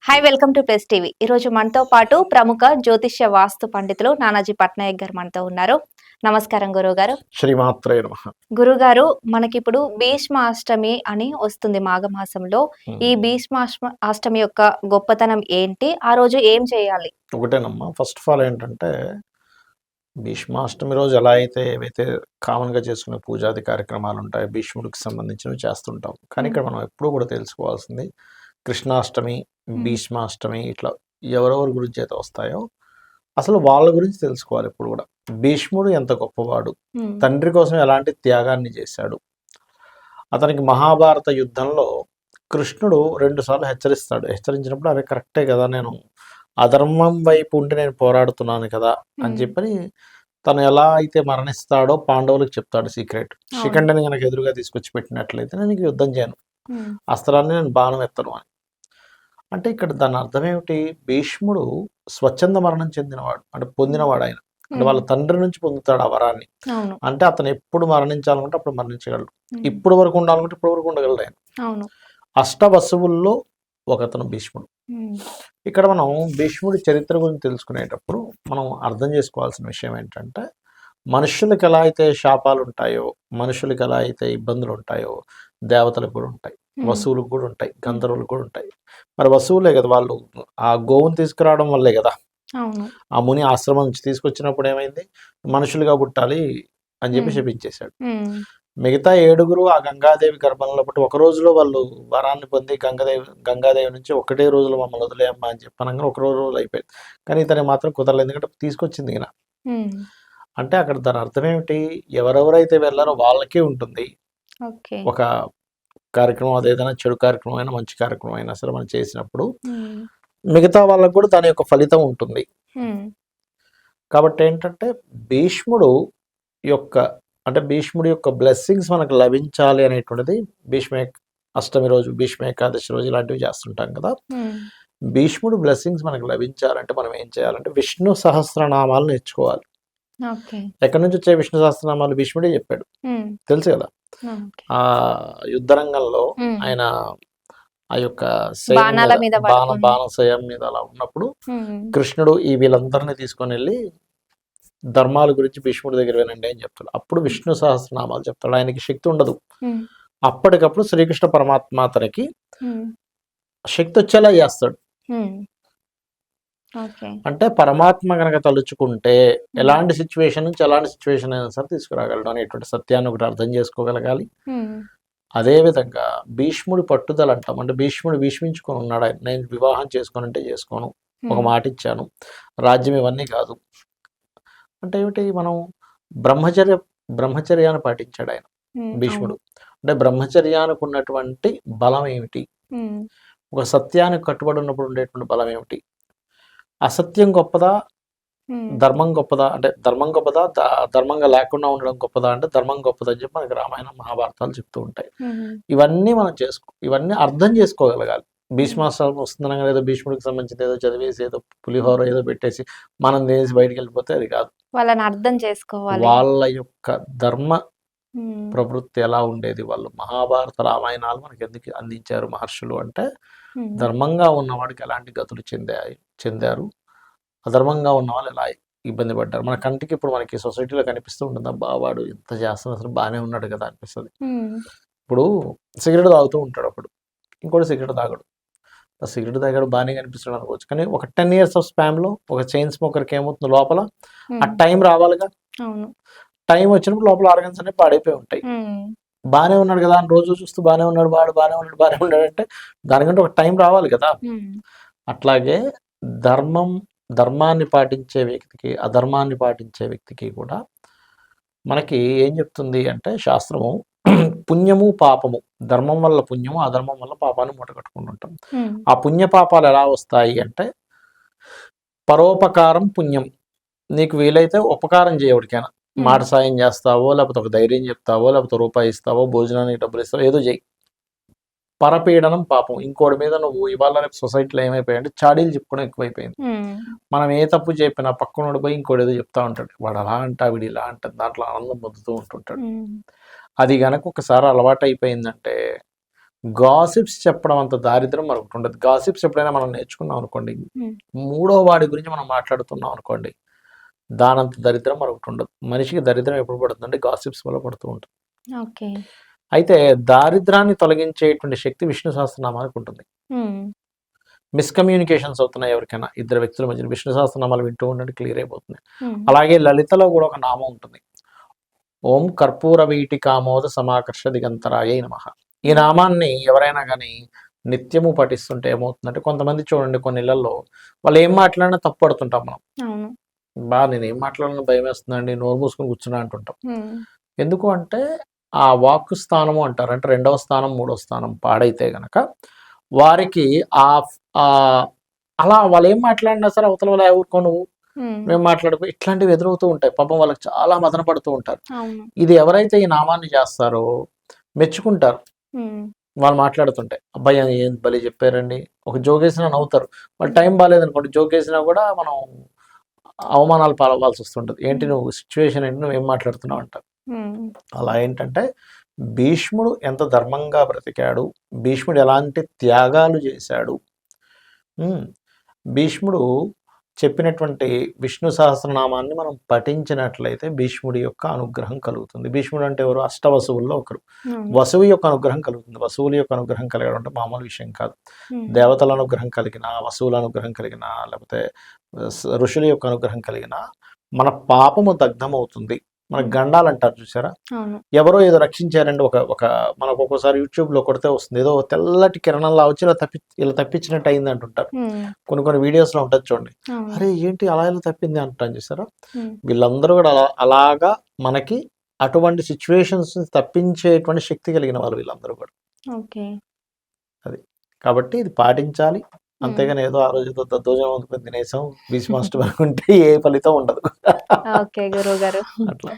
Hi welcome to press TV. ఈరోజు మనతో పాటు ప్రముఖ జ్యోతిష్య వాస్తు పండితులు నానాజీ పట్నాయక్ గారు మనతో ఉన్నారు. నమస్కారం గురువు గారు. శ్రీమాత్రే నమః. గురుగారు, మనకిప్పుడు భీష్మాష్టమి అని వస్తుంది మాఘమాసంలో. ఈ భీష్మాష్టమి యొక్క గొప్పతనం ఏంటి? ఆ రోజు ఏం చేయాలి? ఒకటేనమ్మా. ఫస్ట్ ఆఫ్ ఆల్ ఏంటంటే భీష్మాష్టమి రోజు ఎలా అయితే ఏవైతే కామన్గా చేసుకునే పూజాది కార్యక్రమాలు ఉంటాయో భీష్ముడికి సంబంధించినవి చేస్తుంటాం. కానీ ఇక్కడ మనం ఎప్పుడూ కూడా తెలుసుకోవాల్సింది కృష్ణాష్టమి, భీష్మాష్టమి ఇట్లా ఎవరెవరి గురించి అయితే వస్తాయో అసలు వాళ్ళ గురించి తెలుసుకోవాలి. ఇప్పుడు కూడా భీష్ముడు ఎంత గొప్పవాడు, తండ్రి కోసం ఎలాంటి త్యాగాన్ని చేశాడు. అతనికి మహాభారత యుద్ధంలో కృష్ణుడు 2 సార్లు హెచ్చరిస్తాడు. హెచ్చరించినప్పుడు అరే కరెక్టే కదా, నేను అధర్మం వైపు ఉండి నేను పోరాడుతున్నాను కదా అని చెప్పని తను ఎలా అయితే మరణిస్తాడో పాండవులకు చెప్తాడు సీక్రెట్. శిఖండిని కనుక ఎదురుగా తీసుకొచ్చి పెట్టినట్లయితే నేను నీకు యుద్ధం చేయను, అస్త్రాన్ని నేను బాణం ఎత్తను అని. అంటే ఇక్కడ దాని అర్థం ఏమిటి? భీష్ముడు స్వచ్ఛంద మరణం చెందినవాడు, అంటే పొందినవాడు. ఆయన అంటే వాళ్ళ తండ్రి నుంచి పొందుతాడు ఆ వరాన్ని. అంటే అతను ఎప్పుడు మరణించాలనుకుంటే అప్పుడు మరణించగలడు, ఇప్పుడు వరకు ఉండాలనుకుంటే ఇప్పుడు వరకు ఉండగలడు ఆయన. అష్టవసువుల్లో ఒకతను భీష్ముడు. ఇక్కడ మనం భీష్ముడి చరిత్ర గురించి తెలుసుకునేటప్పుడు మనం అర్థం చేసుకోవాల్సిన విషయం ఏంటంటే మనుషులకు ఎలా అయితే శాపాలు ఉంటాయో, మనుషులకు ఎలా అయితే ఇబ్బందులు ఉంటాయో దేవతలకు కూడా ఉంటాయి, వసువులకు కూడా ఉంటాయి, గంధర్వులకు కూడా ఉంటాయి. మరి వసువులే కదా వాళ్ళు ఆ గోవును తీసుకురావడం వల్లే కదా ఆ ముని ఆశ్రమం నుంచి తీసుకొచ్చినప్పుడు ఏమైంది, మనుషులుగా పుట్టాలి అని చెప్పి చెప్పించేశాడు. మిగతా 7 ఆ గంగాదేవి గర్భంలో బట్టి ఒక రోజులో వాళ్ళు వరాన్ని పొంది గంగాదేవి నుంచి ఒకటే రోజులో మమ్మల్ని వదిలేయమ్మా అని చెప్పనగా ఒక రోజు అయిపోయింది. కానీ ఇతని మాత్రం కుదరలేదు, ఎందుకంటే తీసుకొచ్చింది ఈయన. అంటే అక్కడ దాని అర్థం ఏమిటి? ఎవరెవరైతే వెళ్ళారో వాళ్ళకే ఉంటుంది ఒక కార్యక్రమం. అదేదైనా చెడు కార్యక్రమం అయినా మంచి కార్యక్రమం అయినా సరే మనం చేసినప్పుడు మిగతా వాళ్ళకు కూడా దాని యొక్క ఫలితం ఉంటుంది. కాబట్టి ఏంటంటే భీష్ముడు యొక్క బ్లెస్సింగ్స్ మనకు లభించాలి అనేటువంటిది అష్టమి రోజు, భీష్మ ఏకాదశి రోజు ఇలాంటివి చేస్తుంటాం కదా. భీష్ముడు బ్లెస్సింగ్స్ మనకు లభించాలంటే మనం ఏం చేయాలంటే విష్ణు సహస్రనామాలు నేర్చుకోవాలి. ఎక్కడి నుంచి వచ్చే విష్ణు సహస్రనామాలు? భీష్ముడే చెప్పాడు, తెలుసు కదా. ఆ యుద్ధరంగంలో ఆయన ఆ యొక్క బాణశయం మీద అలా ఉన్నప్పుడు కృష్ణుడు ఈ వీళ్ళందరినీ తీసుకొని వెళ్ళి ధర్మాల గురించి భీష్ముడి దగ్గర వినండి అని చెప్తాడు. అప్పుడు విష్ణు సహస్రనామాలు చెప్తాడు. ఆయనకి శక్తి ఉండదు, అప్పటికప్పుడు శ్రీకృష్ణ పరమాత్మ అతనికి శక్తి వచ్చేలా చేస్తాడు. అంటే పరమాత్మ కనుక తలుచుకుంటే ఎలాంటి సిచ్యువేషన్ నుంచి ఎలాంటి సిచ్యువేషన్ అయినా సరే తీసుకురాగలడు అనేటువంటి సత్యాన్ని ఒకటి అర్థం చేసుకోగలగాలి. అదే విధంగా భీష్ముడి పట్టుదల అంటాం. అంటే భీష్ముడు భీష్మించుకొని ఉన్నాడు. ఆయన నేను వివాహం చేసుకోనంటే చేసుకోను, ఒక మాట ఇచ్చాను, రాజ్యం ఇవన్నీ కాదు అంటే ఏమిటి? మనం బ్రహ్మచర్యాన్ని పాటించాడు ఆయన భీష్ముడు. అంటే బ్రహ్మచర్యానికి ఉన్నటువంటి బలం ఏమిటి? ఒక సత్యానికి కట్టుబడి ఉన్నప్పుడు ఉండేటువంటి బలం ఏమిటి? అసత్యం గొప్పదా, ధర్మం గొప్పదా? అంటే ధర్మం గొప్పదా, ధర్మంగా లేకుండా ఉండడం గొప్పదా? అంటే ధర్మం గొప్పదని చెప్పి మనకి రామాయణం మహాభారతాలు చెప్తూ ఉంటాయి. ఇవన్నీ మనం ఇవన్నీ అర్థం చేసుకోగలగాలి. భీష్మాష్టమి వస్తుందనగా ఏదో భీష్ముడికి సంబంధించి ఏదో చదివేసి ఏదో పులిహోర ఏదో పెట్టేసి మనం చేసి బయటికి వెళ్ళిపోతే అది కాదు. వాళ్ళని అర్థం చేసుకోవాలి. వాళ్ళ యొక్క ధర్మ ప్రవృత్తి ఎలా ఉండేది, వాళ్ళు మహాభారత రామాయణాలు మనకి ఎందుకు అందించారు మహర్షులు అంటే ధర్మంగా ఉన్నవాడికి ఎలాంటి గతులు చెందారు, అధర్మంగా ఉన్న వాళ్ళు ఎలా ఇబ్బంది పడ్డారు. మన కంటికి ఇప్పుడు మనకి సొసైటీలో కనిపిస్తూ ఉంటుంది, అబ్బా వాడు ఎంత చేస్తున్నా అసలు బాగానే ఉన్నాడు కదా అనిపిస్తుంది. ఇప్పుడు సిగరెట్ తాగుతూ ఉంటాడు, అప్పుడు ఇంకోటి సిగరెట్ తాగడు. సిగరెట్ తాగాడు బాగానే కనిపిస్తాడు అనుకోవచ్చు, కానీ ఒక 10 years ఆఫ్ స్పామ్లో ఒక చైన్ స్మోకర్కి ఏమవుతుంది, లోపల ఆ టైం రావాలిగా. టైం వచ్చినప్పుడు లోపల ఆర్గన్స్ అనేవి పాడైపోయి ఉంటాయి. బాగానే ఉన్నాడు కదా అని రోజు చూస్తూ బాగానే ఉన్నాడు అంటే దానికంటే ఒక టైం రావాలి కదా. అట్లాగే ధర్మాన్ని పాటించే వ్యక్తికి అధర్మాన్ని పాటించే వ్యక్తికి కూడా మనకి ఏం చెప్తుంది అంటే శాస్త్రము పుణ్యము పాపము, ధర్మం వల్ల పుణ్యము, అధర్మం వల్ల పాపాన్ని మూటగట్టుకుంటుంటాం. ఆ పుణ్య పాపాలు ఎలా వస్తాయి అంటే పరోపకారం పుణ్యం. నీకు వీలైతే ఉపకారం చేయవడికైనా మాట సాయం చేస్తావో, లేకపోతే ఒక ధైర్యం చెప్తావో, లేకపోతే రూపాయి ఇస్తావో, భోజనానికి డబ్బులు ఇస్తావో, ఏదో చేయి. పరపీడనం పాపం. ఇంకోటి మీద నువ్వు ఇవాళ రేపు సొసైటీలో ఏమైపోయాయంటే చాడీలు చెప్పుకోవడం ఎక్కువైపోయింది. మనం ఏ తప్పు చెప్పినా పక్కనోడు పోయి ఇంకోటి ఏదో చెప్తా ఉంటాడు, వాడు అలా అంటా వీడు ఇలా అంట, దాంట్లో ఆనందం పొందుతూ ఉంటుంటాడు. అది కనుక ఒకసారి అలవాటు అయిపోయిందంటే గాసిప్స్ చెప్పడం అంత దారిద్రం మరొకటి ఉండదు. గాసిప్స్ ఎప్పుడైనా మనం నేర్చుకున్నాం అనుకోండి, హ్మ్. మూడో వాడి గురించి మనం మాట్లాడుతున్నాం అనుకోండి, దానంత దరిద్రం మరొకటి ఉండదు. మనిషికి దరిద్రం ఎప్పుడు పడుతుందంటే గాసిప్స్ వల్ల పడుతూ ఉంటుంది. ఓకే. అయితే దారిద్రాన్ని తొలగించేటువంటి శక్తి విష్ణు సహస్రనామానికి ఉంటుంది. హ్మ్. మిస్కమ్యూనికేషన్స్ అవుతున్నాయి ఎవరికైనా, ఇద్దరు వ్యక్తుల మధ్యన విష్ణు సహస్రనామాలు వింటూ ఉండండి, క్లియర్ అయిపోతుంది. హ్మ్. అలాగే లలితలో కూడా ఒక నామం ఉంటుంది. ఓం కర్పూర వీటికామోద సమాకర్ష దిగంతరాయ నమః. ఈ నామాన్ని ఎవరైనా కానీ నిత్యము పఠిస్తుంటే ఏమవుతుందంటే, కొంతమంది చూడండి కొన్ని ఇళ్లలో వాళ్ళు ఏం మాట్లాడినా తప్పు పడుతుంటాం మనం. అవును. నేను ఏం మాట్లాడినా భయం వేస్తుందండి, నోరు మూసుకొని కూర్చున్నా అంటుంటాం. హ్మ్. ఎందుకు అంటే ఆ వాక్కు స్థానము అంటారు, అంటే 2వ స్థానం 3వ స్థానం పాడైతే గనక వారికి ఆ ఆ అలా వాళ్ళు ఏం మాట్లాడినా సరే అవతల వాళ్ళు ఊరుకో నువ్వు, హ్మ్. మేము మాట్లాడుకో, ఇట్లాంటివి ఎదురవుతూ ఉంటాయి. పాపం వాళ్ళకి చాలా మదన పడుతూ ఉంటారు. అవును. ఇది ఎవరైతే ఈ నామాన్ని చేస్తారో మెచ్చుకుంటారు. హ్మ్. వాళ్ళు మాట్లాడుతుంటే, అబ్బాయి ఏం భలే చెప్పారండి, ఒక జోకేసినా నవ్వుతారు. వాళ్ళ హ్మ్. టైం బాగాలేదనుకోండి, జోకేసినా కూడా మనం అవమానాలు పాలవ్వాల్సి వస్తుంటుంది. ఏంటి హ్మ్. నువ్వు సిచ్యువేషన్ ఏంటి, నువ్వేం మాట్లాడుతున్నావు అంటారు. హ్మ్. అలా ఏంటంటే భీష్ముడు ఎంత ధర్మంగా బ్రతికాడు, భీష్ముడు ఎలాంటి త్యాగాలు చేశాడు. ఉమ్, భీష్ముడు చెప్పినటువంటి విష్ణు సహస్రనామాన్ని మనం పఠించినట్లయితే భీష్ముడి యొక్క అనుగ్రహం కలుగుతుంది. భీష్ముడు అంటే ఎవరు? అష్టవసువుల్లో ఒకరు. అవును. వసువు యొక్క అనుగ్రహం కలుగుతుంది. వసువుల యొక్క అనుగ్రహం కలగడం అంటే మామూలు విషయం కాదు. హ్మ్. దేవతల అనుగ్రహం కలిగిన, వసువుల అనుగ్రహం కలిగిన, లేకపోతే ఋషుల యొక్క అనుగ్రహం కలిగిన మన పాపము దగ్ధమవుతుంది. మన హ్మ్. గండాలు అంటారు చూసారా, అవును. ఎవరో ఏదో రక్షించారండి. ఒక ఒక మనకు ఒక్కోసారి యూట్యూబ్లో కొడితే వస్తుంది, ఏదో తెల్లటి కిరణంలా వచ్చి ఇలా తప్పించినట్టు అయింది అంటుంటారు. హ్మ్. కొన్ని వీడియోస్లో ఉంటుంది చూడండి. అవును. అరే ఏంటి అలా ఇలా తప్పింది అంటాను చూసారా. హ్మ్. వీళ్ళందరూ కూడా అలాగా మనకి అటువంటి సిచ్యువేషన్స్ తప్పించేటువంటి శక్తి కలిగిన వాళ్ళు వీళ్ళందరూ కూడా. ఓకే. అది కాబట్టి ఇది పాటించాలి. హ్మ్. అంతేగాని ఏదో ఆ రోజు ఏదో దద్దోజనం వండుకొని తినేసాం, భీష్మాష్టమి అనుకుంటే ఏ ఫలితం ఉండదు. ఓకే గురువుగారు. అట్లా.